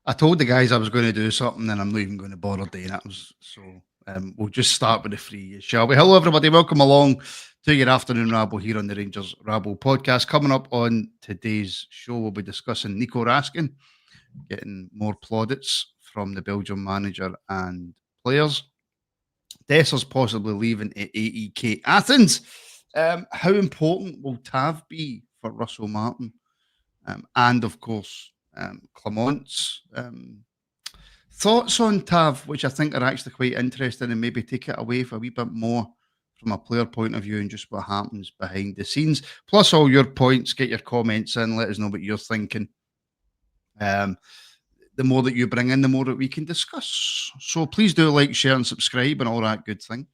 I told the guys I was going to do something, and I'm not even going to bother doing it. We'll just start with the free, shall we? Hello, everybody. Welcome along to your afternoon rabble here on the Rangers Rabble Podcast. Coming up on today's show, we'll be discussing Nico Raskin, getting more plaudits from the Belgium manager and players. Dessers possibly leaving at AEK Athens. How important will Tav be for Russell Martin? And of course, Clement's thoughts on Tav, which I think are actually quite interesting, and maybe take it away for a wee bit more from a player point of view and just what happens behind the scenes. Plus all your points, get your comments in, let us know what you're thinking. The more that you bring in, the more that we can discuss. So please do like, share, and subscribe, and all that good thing.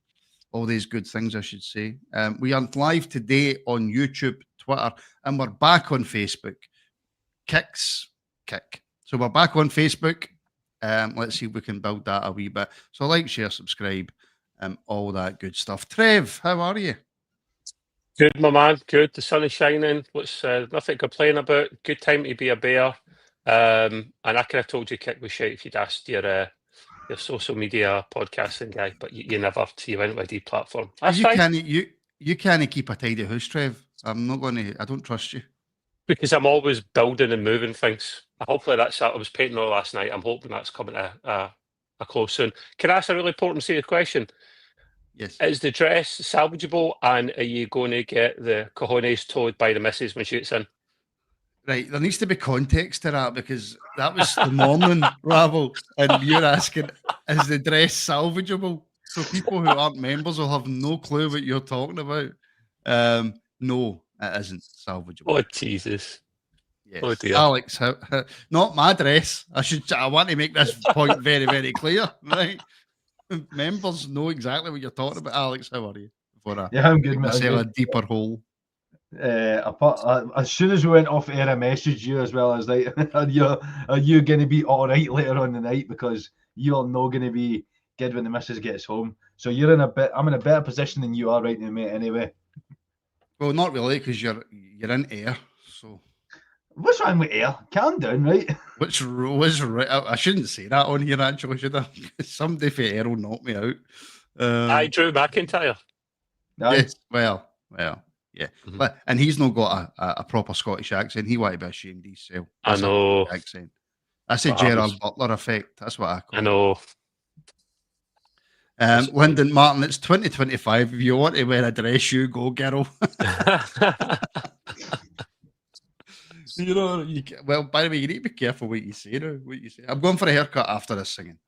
All these good things, I should say. We are live today on YouTube, Twitter, and we're back on Facebook. Kicks, kick. So we're back on Facebook. Let's see if we can build that a wee bit. So like, share, subscribe, all that good stuff. Trev, how are you? Good, my man. Good. The sun is shining. What's nothing to complain about. Good time to be a bear. And I could have told you kick was shite if you'd asked your social media podcasting guy, but you never. So you went with a platform. That's fine. You can't keep a tidy house, Trev. I'm not going to. I don't trust you. Because I'm always building and moving things. Hopefully that's that. I was painting all last night. I'm hoping that's coming to a close soon. Can I ask a really important serious question? Yes. Is the dress salvageable, and are you going to get the cojones towed by the missus when she gets in? Right, there needs to be context to that, because that was the morning Rabble, and you're asking, is the dress salvageable? So people who aren't members will have no clue what you're talking about. No, it isn't salvageable. Oh, Jesus. Yes. Oh, dear. Alex, not my dress. I want to make this point very, very clear, right? Members know exactly what you're talking about. Alex, how are you? Yeah, I'm good, mate. A deeper hole. As soon as we went off air, I messaged you as well as like, are you going to be all right later on the night, because you're not going to be good when the missus gets home. So I'm in a better position than you are right now, mate. Anyway. Well, not really, because you're in air. So what's wrong with air? Calm down, right? Which was right. I shouldn't say that on here, actually, should I? Somebody for air will knock me out. Drew McIntyre. Yes, well. Yeah, but and he's not got a proper Scottish accent. He want to be ashamed of himself. I know. Accent. That's a Gerard Butler effect. That's what I call it. I know. Lyndon Martin, it's 2025. If you want to wear a dress, you go, girl. Well, by the way, you need to be careful what you say now. I'm going for a haircut after this singing.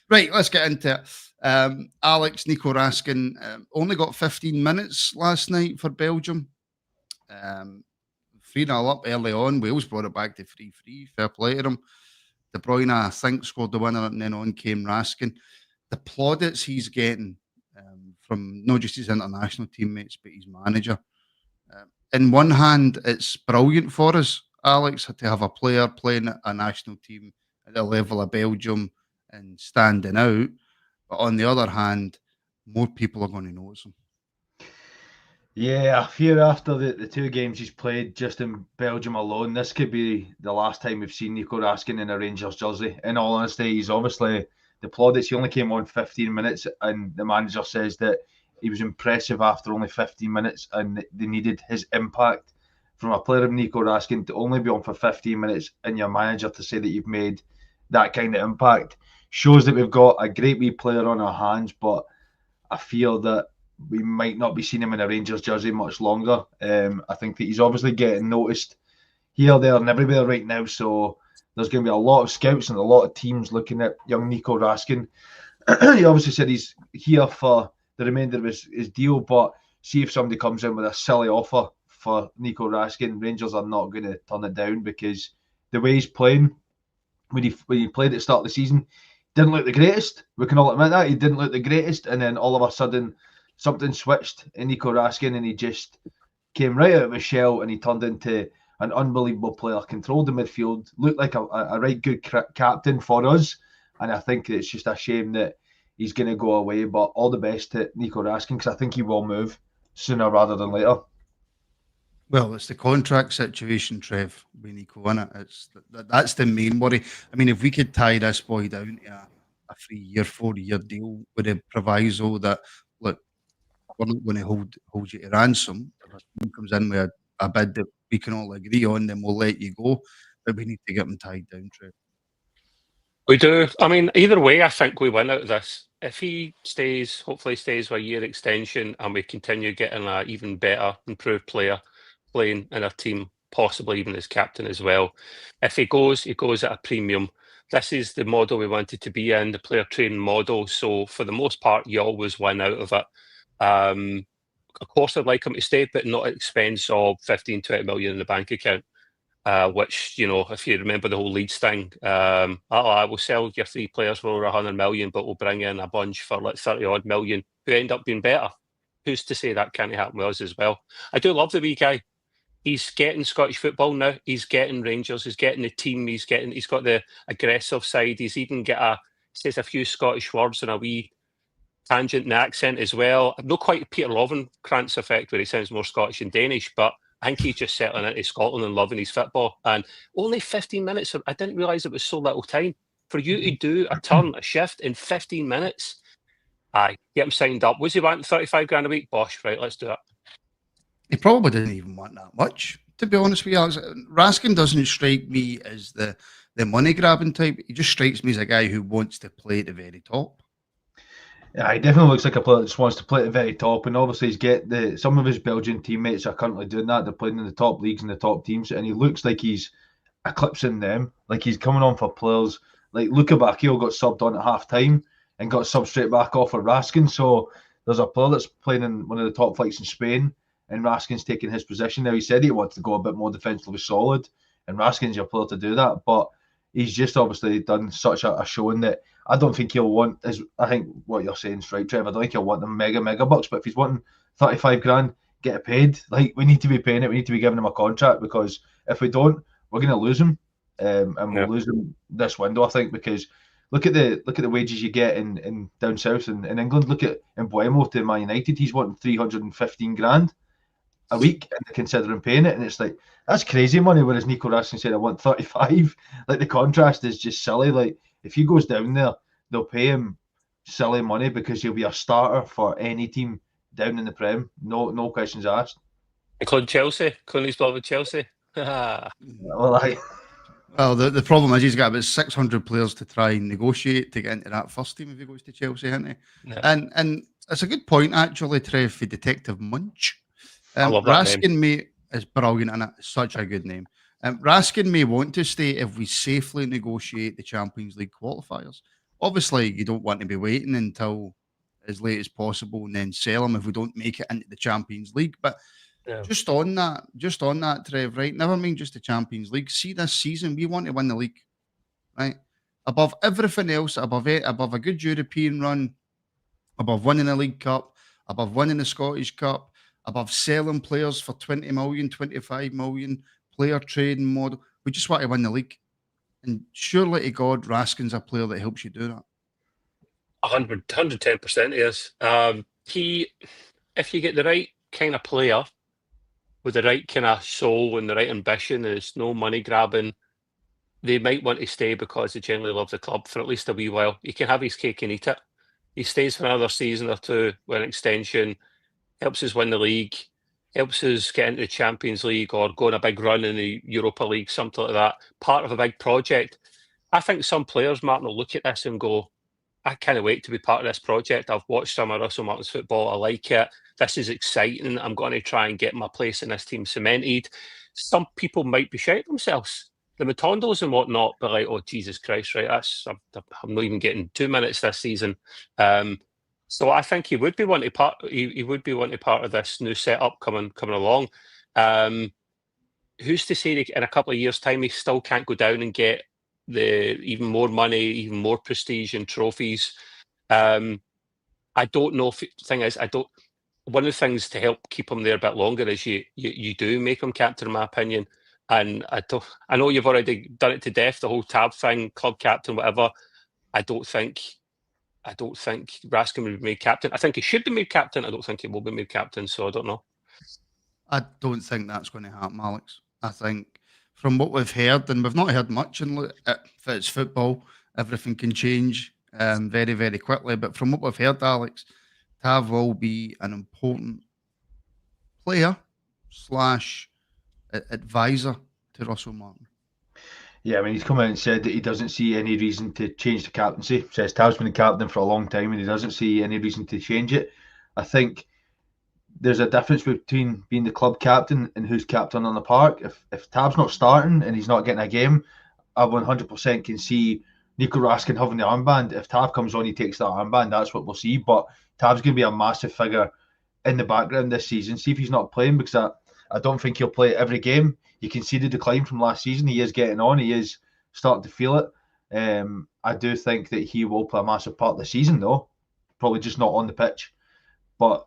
Right, let's get into it. Alex, Nico Raskin only got 15 minutes last night for Belgium. 3-0 up early on. Wales brought it back to 3-3. Fair play to them. De Bruyne, I think, scored the winner, and then on came Raskin. The plaudits he's getting from not just his international teammates, but his manager. In one hand, it's brilliant for us, Alex, to have a player playing a national team at the level of Belgium and standing out. But on the other hand, more people are going to notice him. Yeah, I fear after the two games he's played just in Belgium alone, this could be the last time we've seen Nico Raskin in a Rangers jersey. In all honesty, he's obviously the plaudits. He only came on 15 minutes, and the manager says that he was impressive after only 15 minutes, and they needed his impact from a player of Nico Raskin to only be on for 15 minutes, and your manager to say that you've made that kind of impact shows that we've got a great wee player on our hands, but I feel that we might not be seeing him in a Rangers jersey much longer. I think that he's obviously getting noticed here, there, and everywhere right now, so there's going to be a lot of scouts and a lot of teams looking at young Nico Raskin. He obviously said he's here for the remainder of his deal, but see if somebody comes in with a silly offer for Nico Raskin, Rangers are not going to turn it down, because the way he's playing, when he played at the start of the season, didn't look the greatest. We can all admit that. He didn't look the greatest, and then all of a sudden something switched in Nico Raskin, and he just came right out of his shell, and he turned into an unbelievable player, controlled the midfield, looked like a right good captain for us, and I think it's just a shame that he's going to go away, but all the best to Nico Raskin, because I think he will move sooner rather than later. Well, it's the contract situation, Trev, with Nico, innit? That's the main worry. I mean, if we could tie this boy down to a 3-year, 4-year deal with a proviso that, look, we're not going to hold you to ransom. If someone comes in with a bid that we can all agree on, then we'll let you go. But we need to get him tied down, Trev. We do. I mean, either way, I think we win out of this. If he stays, hopefully stays with a year extension, and we continue getting an even better, improved player playing in our team, possibly even as captain as well. If he goes at a premium. This is the model we wanted to be in, the player training model. So for the most part, you always win out of it. Of course, I'd like him to stay, but not at the expense of 15, 20 million in the bank account. Which, if you remember the whole Leeds thing, I will sell your 3 players for over 100 million, but we'll bring in a bunch for like 30 odd million who end up being better. Who's to say that can't happen with us as well? I do love the wee guy. He's getting Scottish football now. He's getting Rangers. He's getting the team. He's got the aggressive side. He's even says a few Scottish words and a wee tangent in the accent as well. Not quite Peter Lovenkrantz effect where he sounds more Scottish and Danish, but I think he's just settling into Scotland and loving his football. And only 15 minutes. I didn't realise it was so little time. For you to do a shift in 15 minutes, aye, get him signed up. Was he wanting 35 grand a week? Bosh, right, let's do it. He probably didn't even want that much, to be honest with you, Alex. Raskin doesn't strike me as the money-grabbing type. He just strikes me as a guy who wants to play at the very top. Yeah, he definitely looks like a player that just wants to play at the very top, and obviously some of his Belgian teammates are currently doing that. They're playing in the top leagues and the top teams, and he looks like he's eclipsing them. Like he's coming on for players like Luka Bakio got subbed on at half time and got subbed straight back off for Raskin. So there's a player that's playing in one of the top flights in Spain, and Raskin's taking his position now. He said he wanted to go a bit more defensively solid, and Raskin's your player to do that, but he's just obviously done such a showing that I don't think he'll want, I think what you're saying is right, Trev. I don't think he'll want the mega bucks, but if he's wanting 35 grand, get it paid. Like, we need to be paying it. We need to be giving him a contract, because if we don't, we're going to lose him. We'll lose him this window, I think, because look at the wages you get in down south in England. Look at Mbuemo to Man United. He's wanting 315 grand a week, and they're considering paying it, and it's like, that's crazy money. Whereas Nico Raskin said, I want 35. Like, the contrast is just silly. Like, if he goes down there, they'll pay him silly money because he'll be a starter for any team down in the Prem. No questions asked. Including Chelsea, including his beloved Chelsea. Well, the problem is he's got about 600 players to try and negotiate to get into that first team if he goes to Chelsea, hasn't he? Yeah. And it's a good point, actually, Trev, for Detective Munch. I love that Raskin name. Is brilliant, and it's such a good name. Raskin may want to stay if we safely negotiate the Champions League qualifiers. Obviously, you don't want to be waiting until as late as possible and then sell him if we don't make it into the Champions League. But just on that, Trev, right? Never mind just the Champions League. See, this season we want to win the league, right? Above everything else, above a good European run, above winning a League Cup, above winning the Scottish Cup, above selling players for 20 million, 25 million, player trading model. We just want to win the league. And surely to God, Raskin's a player that helps you do that. 110% he is. If you get the right kind of player with the right kind of soul and the right ambition, and it's no money grabbing, they might want to stay because they generally love the club for at least a wee while. He can have his cake and eat it. He stays for another season or two with an extension, helps us win the league, helps us get into the Champions League or go on a big run in the Europa League, something like that, part of a big project. I think some players, Martin, will look at this and go, I can't wait to be part of this project. I've watched some of Russell Martin's football. I like it. This is exciting. I'm going to try and get my place in this team cemented. Some people might be shouting themselves. The Matondos and whatnot, but like, oh, Jesus Christ, right? I'm not even getting 2 minutes this season. So I think he would be wanting part of this new setup coming along. Who's to say that in a couple of years' time he still can't go down and get the even more money, even more prestige and trophies? I don't know. Thing is, one of the things to help keep him there a bit longer is you do make him captain, in my opinion. And I know you've already done it to death, the whole tab thing, club captain, whatever. I don't think Raskin would be made captain. I think he should be made captain. I don't think he will be made captain, so I don't know. I don't think that's going to happen, Alex. I think from what we've heard, and we've not heard much, and if it's football, everything can change very, very quickly. But from what we've heard, Alex, Tav will be an important player slash advisor to Russell Martin. Yeah, I mean, he's come out and said that he doesn't see any reason to change the captaincy. Says Tav's been the captain for a long time and he doesn't see any reason to change it. I think there's a difference between being the club captain and who's captain on the park. If Tav's not starting and he's not getting a game, I 100% can see Nico Raskin having the armband. If Tav comes on, he takes that armband. That's what we'll see. But Tav's going to be a massive figure in the background this season. See if he's not playing, because I don't think he'll play every game. You can see the decline from last season. He is getting on. He is starting to feel it. I do think that he will play a massive part of the season, though. Probably just not on the pitch. But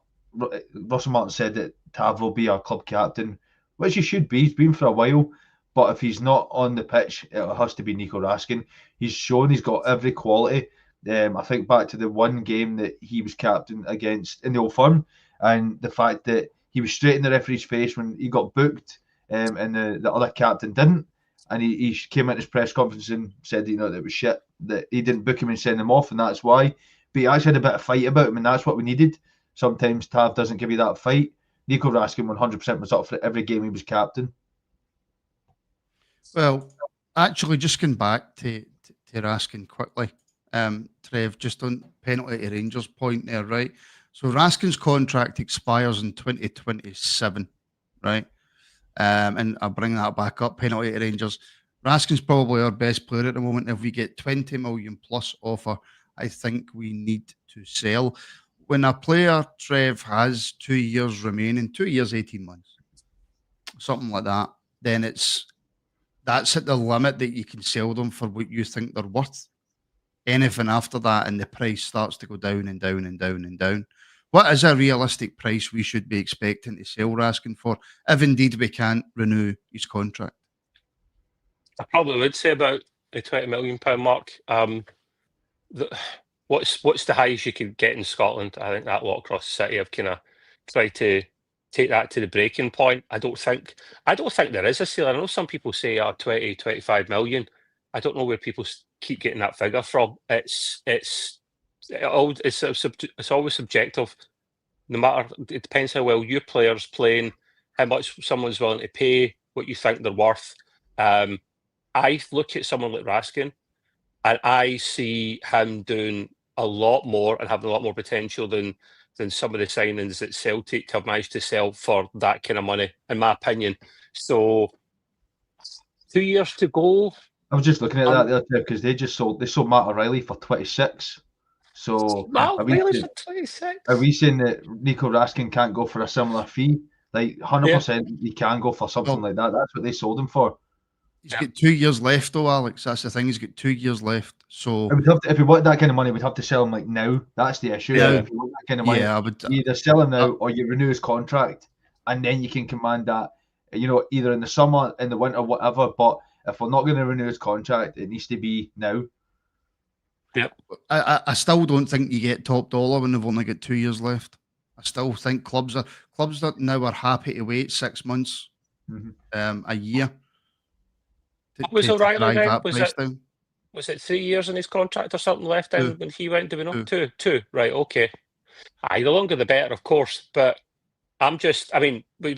Russell Martin said that Tav will be our club captain, which he should be. He's been for a while. But if he's not on the pitch, it has to be Nico Raskin. He's shown he's got every quality. I think back to the one game that he was captain against in the Old Firm, and the fact that he was straight in the referee's face when he got booked, and the other captain didn't. And he came at his press conference and said, that it was shit, that he didn't book him and send him off, and that's why. But he actually had a bit of fight about him, and that's what we needed. Sometimes Tav doesn't give you that fight. Nico Raskin 100% was up for every game he was captain. Well, actually, just going back to Raskin quickly, Trev, just on penalty to Rangers point there, right? So Raskin's contract expires in 2027, right? And I'll bring that back up, penalty to Rangers. Raskin's probably our best player at the moment. If we get 20 million plus offer, I think we need to sell. When a player, Trev, has 2 years remaining, 2 years, 18 months, something like that, then that's at the limit that you can sell them for what you think they're worth. Anything after that, and the price starts to go down and down and down and down. What is a realistic price we should be expecting to sell Raskin for, if indeed we can't renew his contract? I probably would say about the £20 million mark. What's the highest you could get in Scotland? I think that lot across the city have kind of tried to take that to the breaking point. I don't think there is a ceiling. I know some people say 20, 25 million. I don't know where people keep getting that figure from. It's always subjective. No matter, it depends how well your player's playing, how much someone's willing to pay, what you think they're worth. I look at someone like Raskin, and I see him doing a lot more and having a lot more potential than some of the signings that Celtic have managed to sell for that kind of money, in my opinion. So 2 years to go. I was just looking at that the other day, because they sold Matt O'Reilly for 26. So are we saying that Nico Raskin can't go for a similar fee? Like 100% he can go for something like that. That's what they sold him for. He's got 2 years left, though, Alex. That's the thing. He's got 2 years left. So if we want that kind of money, we'd have to sell him like now. That's the issue. Yeah, if you want that kind of money, I would you either sell him now or you renew his contract, and then you can command that. Either in the summer, in the winter, whatever. But if we're not going to renew his contract, it needs to be now. Yep. I still don't think you get top dollar when they've only got 2 years left. I still think clubs that now are happy to wait 6 months, a year. Was O'Reilly then? Was it 3 years in his contract or something left in when he went? Do we know? Two. Right. Okay. The longer the better, of course. But we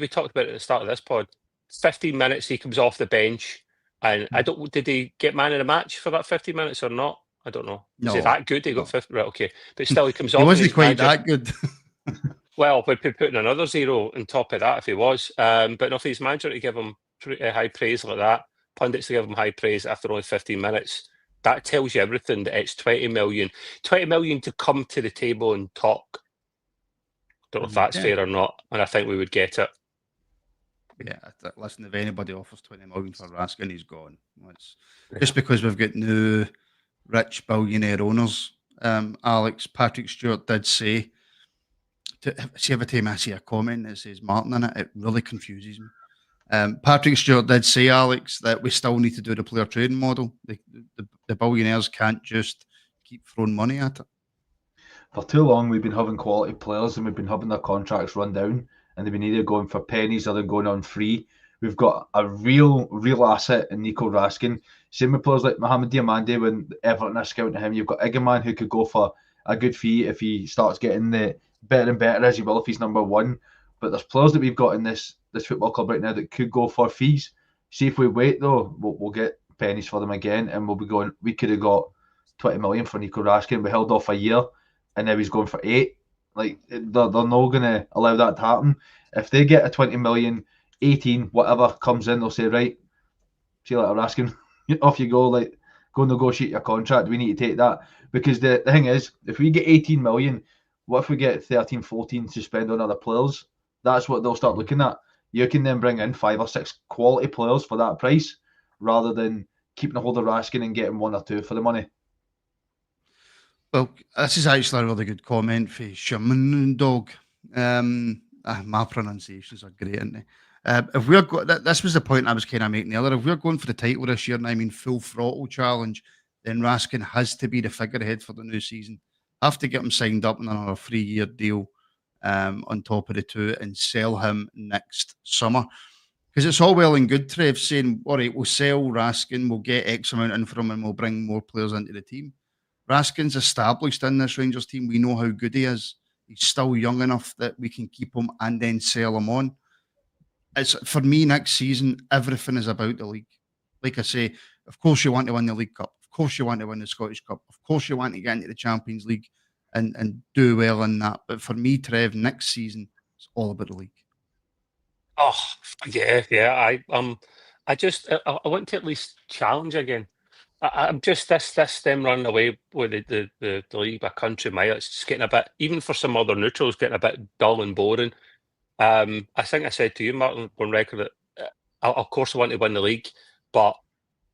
talked about it at the start of this pod. 15 minutes he comes off the bench, and did he get man of the match for that 15 minutes or not? I don't know. Was he that good? He got 50. Right. Okay. But still, he comes off. He wasn't quite that good. Well, we'd be putting another zero on top of that if he was. But if he's manager to give him high praise like that, pundits to give him high praise after only 15 minutes, that tells you everything, that it's 20 million. 20 million to come to the table and talk. Don't know if that's fair or not, and I think we would get it. Yeah, listen, if anybody offers 20 million for Raskin, he's gone. Just because we've got new rich billionaire owners. Alex, Patrick Stewart did say, every time I see a comment that says Martin in it, it really confuses me. Patrick Stewart did say, Alex, that we still need to do the player trading model. The billionaires can't just keep throwing money at it. For too long, we've been having quality players and we've been having their contracts run down. and they've been either going for pennies or they're going on free. We've got a real asset in Nico Raskin. Same with players like Mohamed Diamande. When Everton are scouting him, you've got Iggerman who could go for a good fee if he starts getting the better and better, as he will if he's number one. But there's players that we've got in this football club right now that could go for fees. See if we wait though, we'll get pennies for them again, and we'll be going. We could have got 20 million for Nico Raskin. We held off a year, and now he's going for 8. Like they're not going to allow that to happen. If they get a 20 million, 18, whatever comes in, they'll say, right, see you later, Raskin. Off you go. Like, go negotiate your contract. We need to take that, because the thing is, if we get 18 million, what if we get 13, 14 to spend on other players? That's what they'll start looking at. You can then bring in 5 or 6 quality players for that price, rather than keeping a hold of Raskin and getting 1 or 2 for the money. Well, this is actually a really good comment for Shaman Dog. My pronunciations are great, aren't they? If we're this was the point I was kind of making earlier. If we're going for the title this year, and I mean full throttle challenge, then Raskin has to be the figurehead for the new season. Have to get him signed up on another 3-year deal on top of the 2 and sell him next summer. Because it's all well and good, Trev, saying, all right, we'll sell Raskin, we'll get X amount in from him, and we'll bring more players into the team. Raskin's established in this Rangers team. We know how good he is. He's still young enough that we can keep him and then sell him on. It's, for me, next season, everything is about the league. Like I say, of course you want to win the League Cup. Of course you want to win the Scottish Cup. Of course you want to get into the Champions League and do well in that. But for me, Trev, next season, it's all about the league. Oh, yeah. I want to at least challenge again. I'm just this them running away with the league by country mile. It's just getting a bit, even for some other neutrals, getting a bit dull and boring. I think I said to you, Martin, on record that of course I want to win the league, but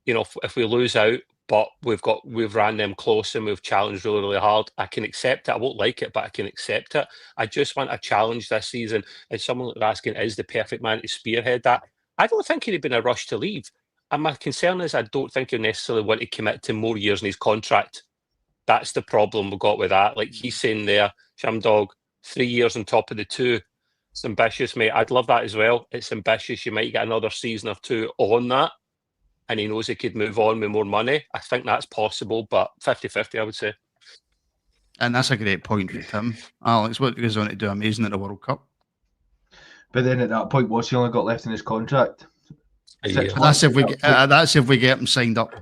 you know, if we lose out, but we've ran them close and we've challenged really, really hard, I can accept it. I won't like it, but I can accept it. I just want a challenge this season, and someone like Raskin is the perfect man to spearhead that. I don't think he'd have been a rush to leave. And my concern is I don't think he'll necessarily want to commit to more years in his contract. That's the problem we've got with that. Like he's saying there, Shamdog, 3 years on top of the 2. It's ambitious, mate. I'd love that as well. It's ambitious. You might get another season or 2 on that. And he knows he could move on with more money. I think that's possible, but 50-50, I would say. And that's a great point for Tim. Alex, what goes on to do amazing at the World Cup? But then at that point, what's he only got left in his contract? That's if we get him signed up.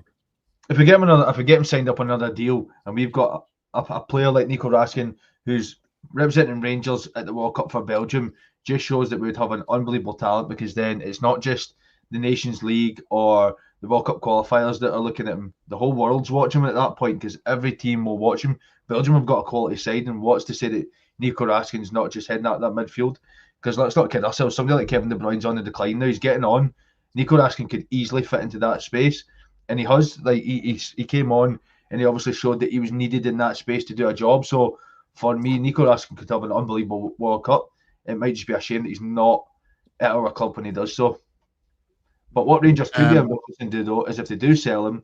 If we get him signed up on another deal, and we've got a player like Nico Raskin who's representing Rangers at the World Cup for Belgium, just shows that we would have an unbelievable talent, because then it's not just the Nations League or the World Cup qualifiers that are looking at him. The whole world's watching him at that point, because every team will watch him. Belgium have got a quality side, and what's to say that Nico Raskin's not just heading out that midfield? Because let's not kid ourselves, somebody like Kevin De Bruyne's on the decline now, he's getting on. Nico Raskin could easily fit into that space, and he has. Like he came on, and he obviously showed that he was needed in that space to do a job. So for me, Nico Raskin could have an unbelievable World Cup. It might just be a shame that he's not at our club when he does so. But what Rangers could be ambitious and do though is, if they do sell him,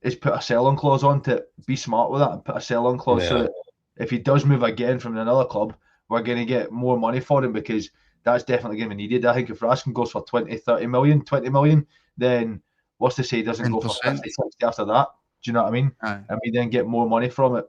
is put a sell-on clause on to be smart with that, and put a sell-on clause so that if he does move again from another club, we're going to get more money for him, because that's definitely going to be needed. I think if Raskin goes for 20 million, then what's to say he doesn't 10%. Go for 50, 60 after that? Do you know what I mean? Aye. And we then get more money from it.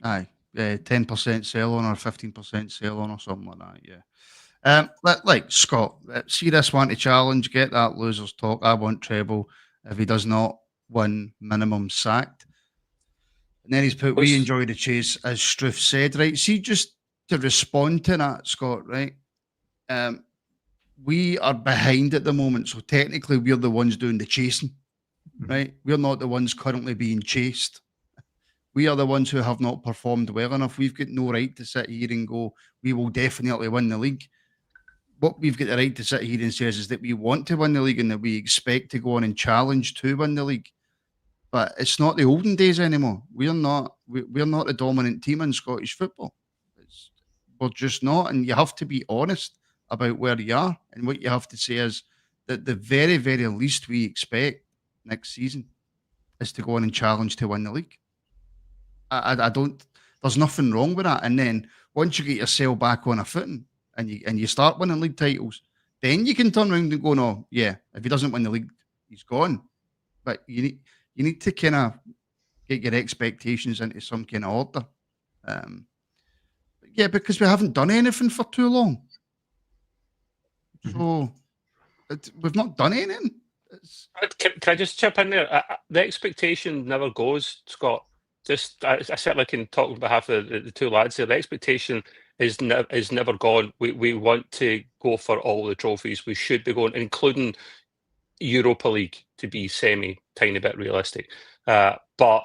Aye. 10% sell on or 15% sell on or something like that, yeah. Like Scott, see this one to challenge, get that losers talk. I want treble. If he does not win, minimum sacked. And then he's put, we enjoy the chase, as Struth said, right? See, just to respond to that, Scott, right? We are behind at the moment, so technically we're the ones doing the chasing, right? We're not the ones currently being chased. We are the ones who have not performed well enough. We've got no right to sit here and go, we will definitely win the league. What we've got the right to sit here and say is that we want to win the league and that we expect to go on and challenge to win the league. But it's not the olden days anymore. We're not the dominant team in Scottish football. We're just not. And you have to be honest about where you are. And what you have to say is that the very, very least we expect next season is to go on and challenge to win the league. I don't, there's nothing wrong with that. And then once you get yourself back on a footing and you start winning league titles, then you can turn around and go, no, yeah, if he doesn't win the league, he's gone. But you need to kind of get your expectations into some kind of order. Yeah, because we haven't done anything for too long. So we've not done anything. Can I just chip in there? The expectation never goes, Scott. Just I certainly can talk on behalf of the two lads here. The expectation is never gone. We want to go for all the trophies. We should be going, including Europa League, to be tiny bit realistic. But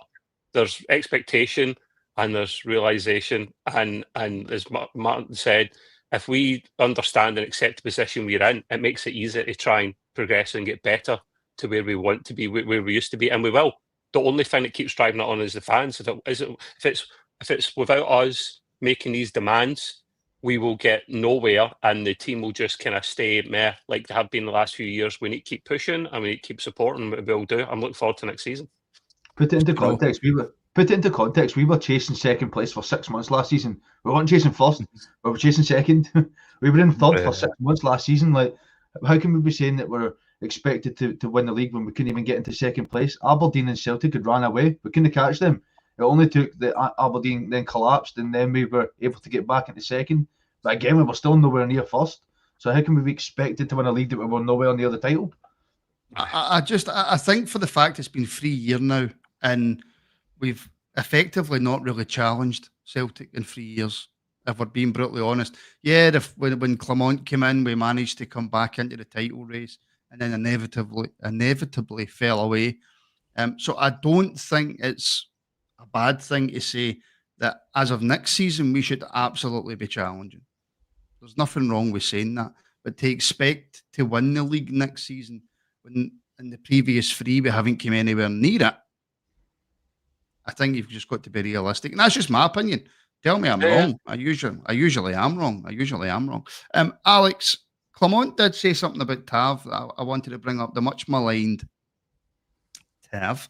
there's expectation and there's realisation, and as Martin said, if we understand and accept the position we're in, it makes it easier to try and progress and get better to where we want to be, where we used to be, and we will. The only thing that keeps driving it on is the fans. If it's without us making these demands, we will get nowhere, and the team will just kind of stay meh like they have been the last few years. We need to keep pushing, and we need to keep supporting what we'll do. I'm looking forward to next season. Put it into context. We were chasing second place for 6 months last season. We weren't chasing first. We were chasing second. We were in third for 6 months last season. Like, how can we be saying that we're expected to win the league when we couldn't even get into second place? Aberdeen and Celtic had ran away. We couldn't catch them. It only took the Aberdeen then collapsed, and then we were able to get back into second. But again, we were still nowhere near first. So how can we be expected to win a league that we were nowhere near the title? I think for the fact it's been 3 years now, and we've effectively not really challenged Celtic in 3 years, if we're being brutally honest. Yeah, when Clement came in, we managed to come back into the title race, and then inevitably fell away. So I don't think it's a bad thing to say that as of next season, we should absolutely be challenging. There's nothing wrong with saying that. But to expect to win the league next season when in the previous 3 we haven't come anywhere near it, I think you've just got to be realistic. And that's just my opinion. Tell me I'm wrong. I usually am wrong. Alex, Clement did say something about Tav that I wanted to bring up, the much maligned Tav,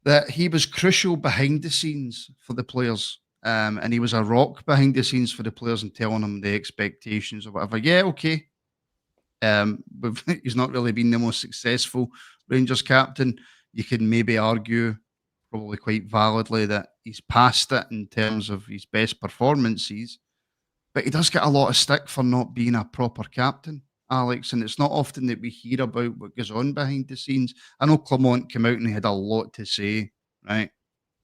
that he was crucial behind the scenes for the players. And he was a rock behind the scenes for the players and telling them the expectations or whatever. Yeah, okay. He's not really been the most successful Rangers captain. You can maybe argue, probably quite validly, that he's past it in terms of his best performances, but he does get a lot of stick for not being a proper captain, Alex, and it's not often that we hear about what goes on behind the scenes. I know Clement came out and he had a lot to say, right?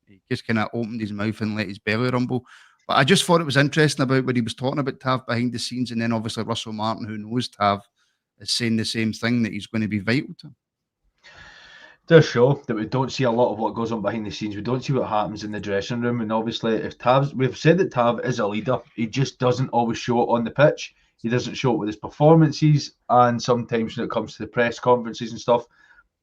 He just kind of opened his mouth and let his belly rumble. But I just thought it was interesting about when he was talking about Tav behind the scenes, and then obviously Russell Martin, who knows Tav, is saying the same thing, that he's going to be vital to him. It does show that we don't see a lot of what goes on behind the scenes. We don't see what happens in the dressing room. And obviously, we've said that Tav is a leader. He just doesn't always show it on the pitch. He doesn't show it with his performances. And sometimes when it comes to the press conferences and stuff,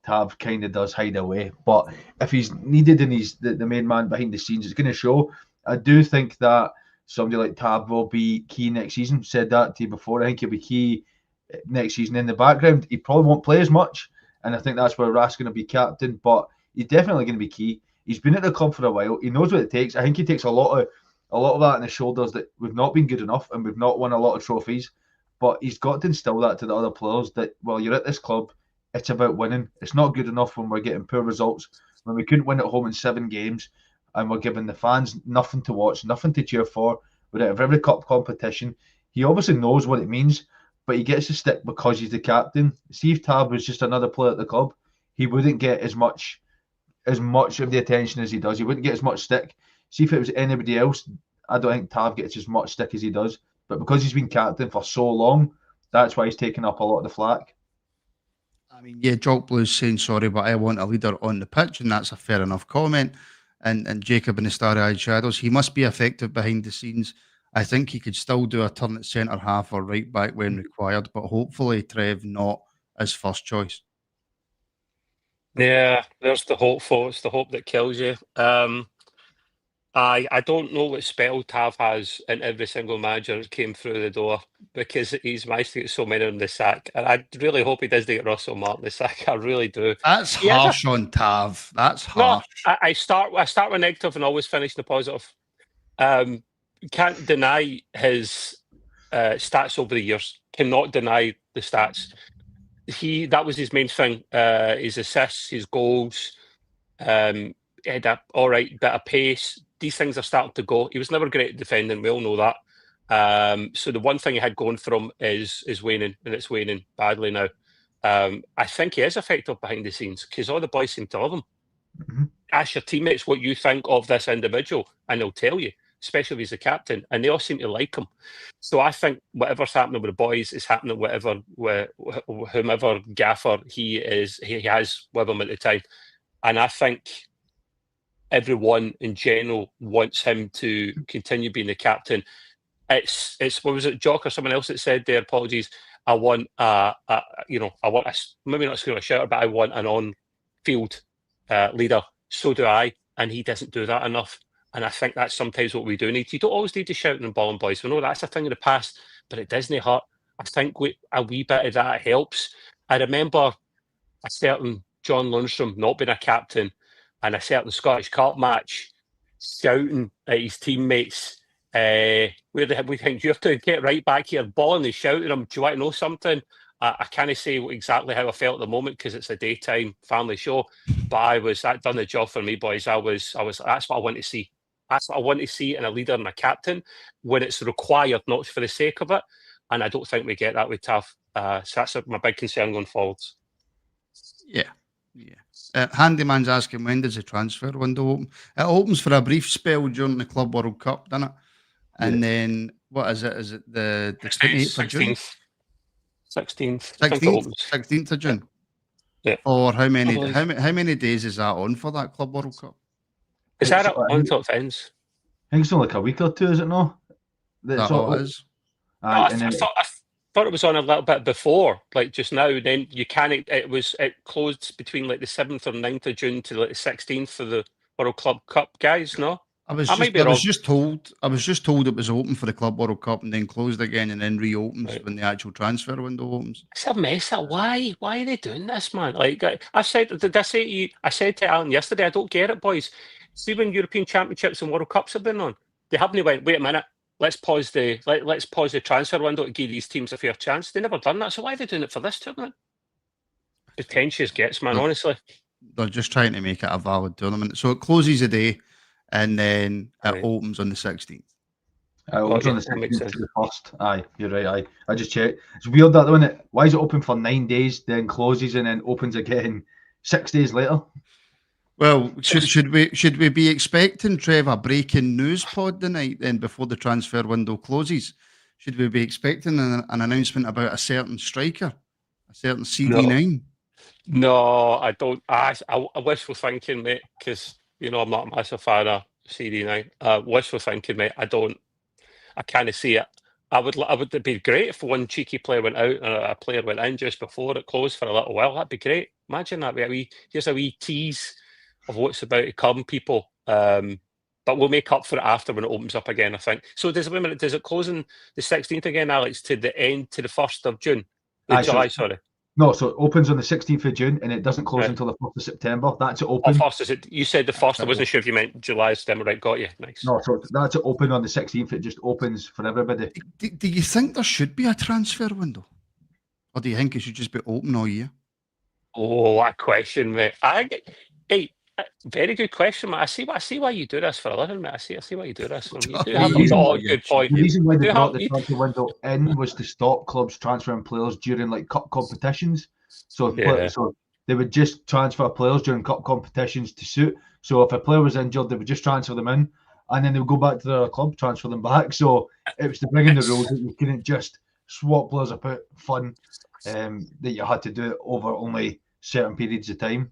Tav kind of does hide away. But if he's needed and he's the main man behind the scenes, it's going to show. I do think that somebody like Tav will be key next season. Said that to you before. I think he'll be key next season in the background. He probably won't play as much, and I think that's where Raskin will be captain, but he's definitely going to be key. He's been at the club for a while. He knows what it takes. I think he takes a lot of that on his shoulders, that we've not been good enough and we've not won a lot of trophies, but he's got to instill that to the other players that, well, you're at this club, it's about winning. It's not good enough when we're getting poor results, when we couldn't win at home in 7 games, and we're giving the fans nothing to watch, nothing to cheer for. We're out of every cup competition. He obviously knows what it means, but he gets to stick because he's the captain. See, if Tav was just another player at the club, he wouldn't get as much of the attention as he does. He wouldn't get as much stick. See, if it was anybody else, I don't think Tav gets as much stick as he does. But because he's been captain for so long, that's why he's taken up a lot of the flack. I mean, yeah, Jock Blue's saying sorry, but I want a leader on the pitch, and that's a fair enough comment. And Jacob in the Starry-Eyed Shadows, he must be effective behind the scenes. I think he could still do a turn at centre half or right back when required, but hopefully Trev not as first choice. Yeah, there's the hope for it's the hope that kills you. I don't know what spell Tav has in every single manager that came through the door, because he's managed to get so many on the sack. And I really hope he does get Russell Martin the sack. I really do. That's harsh on Tav. That's harsh. No, I start with negative and always finish the positive. Can't deny his stats over the years. Cannot deny the stats. That was his main thing. His assists, his goals. He had a all right bit of pace. These things are starting to go. He was never great at defending. We all know that. So the one thing he had going for him is waning, and it's waning badly now. I think he is effective behind the scenes because all the boys seem to love him. Mm-hmm. Ask your teammates what you think of this individual, and they'll tell you, especially if he's the captain, and they all seem to like him. So I think whatever's happening with the boys is happening with whomever gaffer he has with him at the time. And I think everyone in general wants him to continue being the captain. It's what was it, Jock or someone else that said there? Apologies. I want maybe not a shouter, but I want an on-field leader. So do I, and he doesn't do that enough. And I think that's sometimes what we do need. You don't always need to shout and balling, boys. We know that's a thing in the past, but it doesn't hurt. I think a wee bit of that helps. I remember a certain John Lundstrom not being a captain and a certain Scottish Cup match shouting at his teammates, where we think you have to get right back here, balling and shouting them. Do you want to know something? I can't say exactly how I felt at the moment because it's a daytime family show, but that done the job for me, boys. I was. That's what I want to see. That's what I want to see in a leader and a captain when it's required, not for the sake of it. And I don't think we get that with Tav. So that's my big concern going forwards. Yeah. Handyman's asking, when does the transfer window open? It opens for a brief spell during the Club World Cup, doesn't it? And then, what is it? Is it the 28th of June? 16th of June. Yeah. Or how many days is that on for that Club World Cup? Is that until it ends? I think it's only like a week or two, is it not? That's all it is. I thought it was on a little bit before, like just now. Then you can't. It closed between like the 7th or 9th of June to like the 16th for the World Club Cup guys. No, I was just told it was open for the Club World Cup and then closed again and then reopens when the actual transfer window opens. It's a mess. Why are they doing this, man? Like I said, did I say to you? I said to Alan yesterday, I don't get it, boys. See, when European Championships and World Cups have been on, they haven't went, wait a minute, let's pause the transfer window to give these teams a fair chance. They never done that. So why are they doing it for this tournament? Pretentious gets, man, honestly. They're just trying to make it a valid tournament. So it closes a day and then it opens on the 16th. It opens on the 16th to the 1st. Aye, you're right. Aye. I just checked. It's weird that, isn't it? Why is it open for 9 days, then closes and then opens again 6 days later? Well, should we be expecting, Trev, a breaking news pod tonight then before the transfer window closes? Should we be expecting an announcement about a certain striker, a certain CD9? No, I don't. I wishful thinking, mate, because I'm not a massive fan of CD9. Wishful thinking, mate. I can't see it. I would be great if one cheeky player went out and a player went in just before it closed for a little while. That'd be great. Imagine that. Here's a wee tease of what's about to come, people. But we'll make up for it after when it opens up again, I think. So does it close on the 16th again, Alex, to the 1st of June? July, sorry. No, so it opens on the 16th of June and it doesn't close until the 1st of September. That's it open. First, is it? You said the 1st. I wasn't sure if you meant July, September. Right, got you. Nice. No, so that's it open on the 16th. It just opens for everybody. Do you think there should be a transfer window? Or do you think it should just be open all year? Oh, what a question, mate. Very good question, mate. I see why you do this for a living, mate. I see why you do this. You do have a good point. The reason why they brought the transfer window in was to stop clubs transferring players during like cup competitions. So they would just transfer players during cup competitions to suit. So if a player was injured, they would just transfer them in, and then they would go back to their club, transfer them back. So it was to bring in the rules that you couldn't just swap players about fun, that you had to do it over only certain periods of time.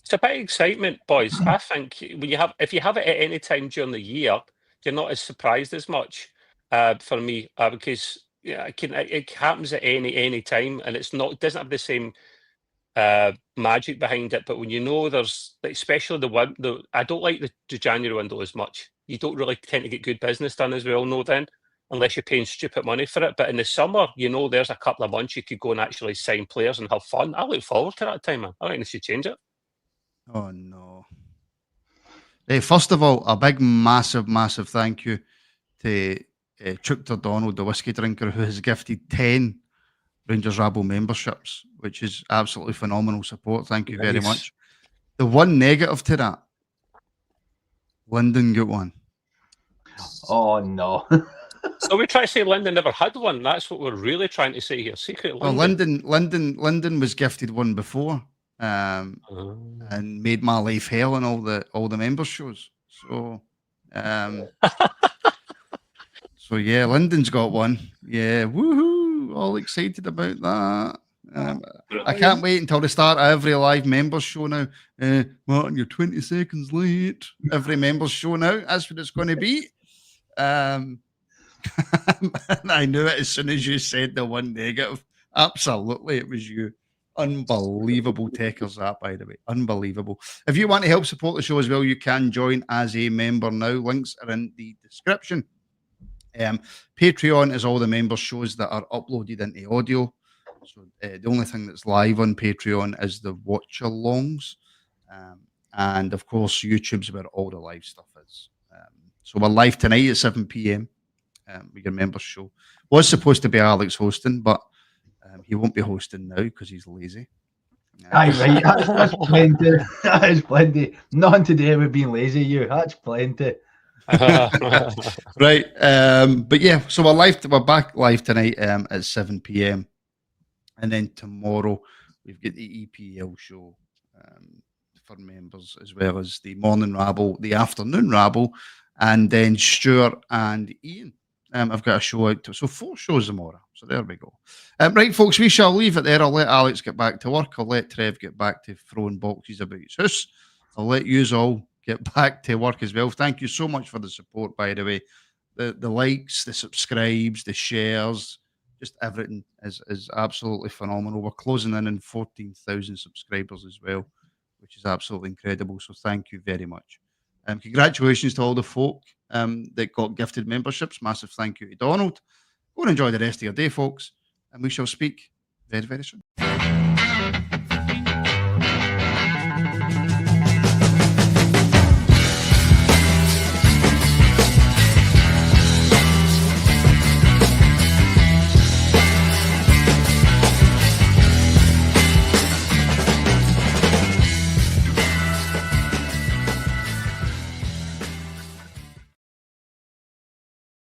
It's a bit of excitement, boys. I think if you have it at any time during the year, you're not as surprised as much. For me, because it happens at any time, and it doesn't have the same magic behind it. But when there's, especially I don't like the January window as much. You don't really tend to get good business done, as we all know, then, unless you're paying stupid money for it. But in the summer, there's a couple of months you could go and actually sign players and have fun. I look forward to that time, man. I think they should change it. Oh no! Hey, first of all, a big, massive thank you to Trooper Donald, the whiskey drinker, who has gifted 10 Rangers Rabble memberships, which is absolutely phenomenal support. Thank you very much. The one negative to that, Lyndon got one. Oh no. So we try to say Lyndon never had one. That's what we're really trying to say here. Secret Lyndon. Well, Lyndon was gifted one before, and made my life hell in all the members shows. So, so yeah, Lyndon's got one. Yeah, woohoo! All excited about that. I can't wait until the start of every live members show now. Martin, you're 20 seconds late. Every members show now. That's what it's going to be. And I knew it as soon as you said the one negative. Absolutely, it was you. Unbelievable takers that, by the way. Unbelievable. If you want to help support the show as well, you can join as a member now. Links are in the description. Patreon is all the members shows that are uploaded into audio. So the only thing that's live on Patreon is the watch-alongs. And of course, YouTube's where all the live stuff is. So we're live tonight at 7 p.m. With your members show. Was supposed to be Alex hosting, but he won't be hosting now because he's lazy. Aye, right. That's plenty. That is plenty. Nothing today with being lazy, you. That's plenty. Right. But yeah, so we're back live tonight at 7 p.m. And then tomorrow we've got the EPL show for members, as well as the morning rabble, the afternoon rabble, and then Stuart and Ian. I've got a show out so 4 shows tomorrow. So there we go. Right, folks, we shall leave it there. I'll let Alex get back to work. I'll let Trev get back to throwing boxes about his house. I'll let you all get back to work as well. Thank you so much for the support, by the way. The likes, the subscribes, the shares, just everything is absolutely phenomenal. We're closing in on 14,000 subscribers as well, which is absolutely incredible. So thank you very much. Congratulations to all the folk that got gifted memberships. Massive thank you to Donald. Go and enjoy the rest of your day, folks, and we shall speak very, very soon.